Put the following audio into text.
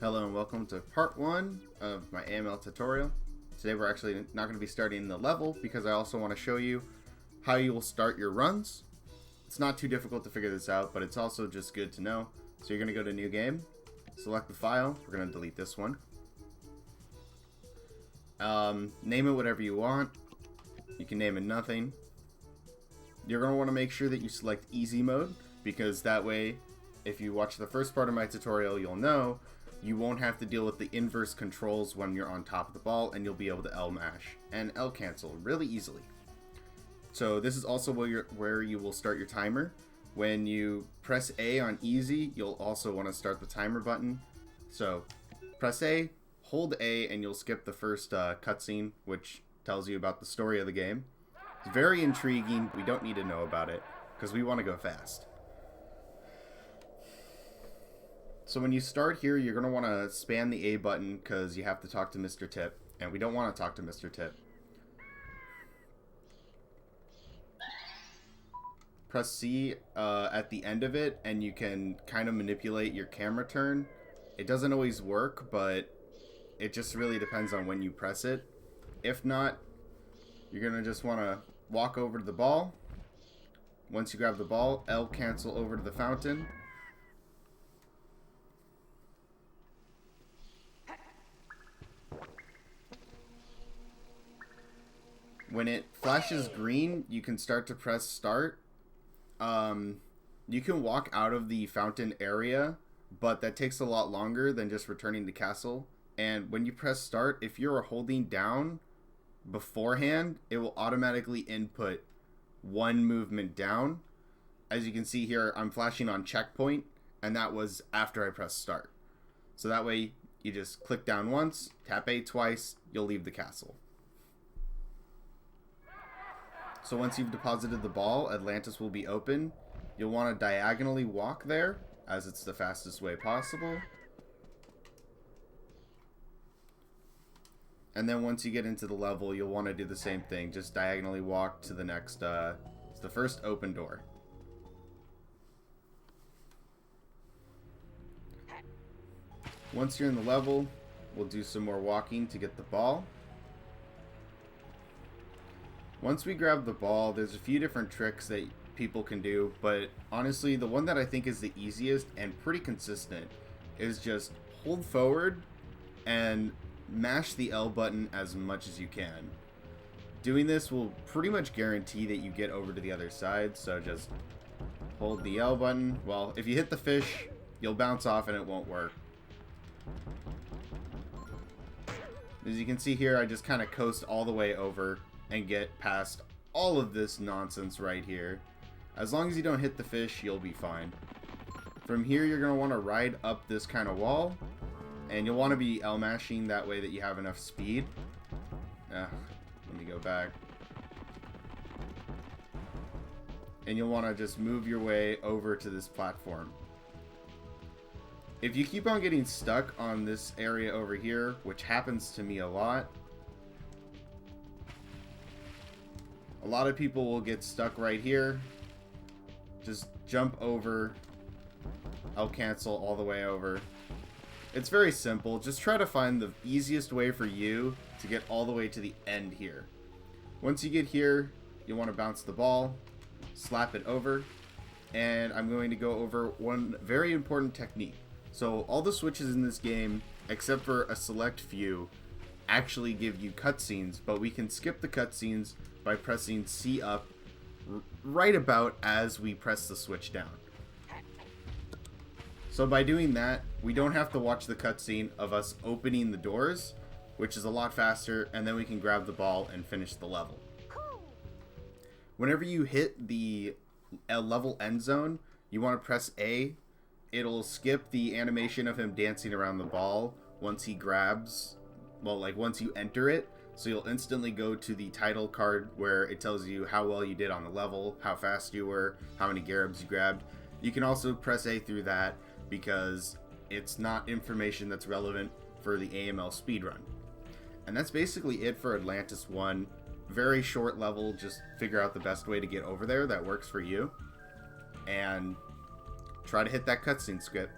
Hello and welcome to part 1 of my AML tutorial. Today we're actually not going to be starting the level because I also want to show you how you will start your runs. It's not too difficult to figure this out, but it's also just good to know. So you're going to go to New Game, select the file, we're going to delete this one. Name it whatever you want. You can name it nothing. You're going to want to make sure that you select easy mode, because that way, if you watch the first part of my tutorial, you'll know you won't have to deal with the inverse controls when you're on top of the ball, and you'll be able to L mash and L cancel really easily. So this is also where you will start your timer. When you press A on easy, you'll also want to start the timer button. So press A, hold A, and you'll skip the first cutscene, which tells you about the story of the game. It's very intriguing. We don't need to know about it because we want to go fast. So when you start here, you're going to want to spam the A button because you have to talk to Mr. Tip, and we don't want to talk to Mr. Tip. Press C at the end of it, and you can kind of manipulate your camera turn. It doesn't always work, but it just really depends on when you press it. If not, you're going to just want to walk over to the ball. Once you grab the ball, L cancel over to the fountain. When it flashes green, you can start to press start. You can walk out of the fountain area, but that takes a lot longer than just returning to castle. And when you press start, if you're holding down beforehand, it will automatically input one movement down. As you can see here, I'm flashing on checkpoint, and that was after I pressed start. So that way, you just click down once, tap A twice, you'll leave the castle. So once you've deposited the ball, Atlantis will be open. You'll want to diagonally walk there, as it's the fastest way possible. And then once you get into the level, you'll want to do the same thing. Just diagonally walk to the next, it's the first open door. Once you're in the level, we'll do some more walking to get the ball. Once we grab the ball, there's a few different tricks that people can do, but honestly, the one that I think is the easiest and pretty consistent is just hold forward and mash the L button as much as you can. Doing this will pretty much guarantee that you get over to the other side, so just hold the L button. Well, if you hit the fish, you'll bounce off and it won't work. As you can see here, I just kind of coast all the way over and get past all of this nonsense right here. As long as you don't hit the fish, you'll be fine. From here, you're going to want to ride up this kind of wall, and you'll want to be L mashing that way that you have enough speed. Let me go back. And you'll want to just move your way over to this platform. If you keep on getting stuck on this area over here, which happens to me a lot of people will get stuck right here. Just jump over. I'll cancel all the way over. It's very simple. Just try to find the easiest way for you to get all the way to the end here. Once you get here, you want to bounce the ball, slap it over, and I'm going to go over one very important technique. So all the switches in this game, except for a select few, actually give you cutscenes, but we can skip the cutscenes by pressing C up right about as we press the switch down. So by doing that, we don't have to watch the cutscene of us opening the doors, which is a lot faster, and then we can grab the ball and finish the level. Whenever you hit the level end zone, you want to press A. It'll skip the animation of him dancing around the ball once he grabs, well, like once you enter it. So you'll instantly go to the title card where it tells you how well you did on the level, how fast you were, how many garabs you grabbed. You can also press A through that because it's not information that's relevant for the AML speedrun. And that's basically it for Atlantis 1. Very short level, just figure out the best way to get over there that works for you. And try to hit that cutscene script.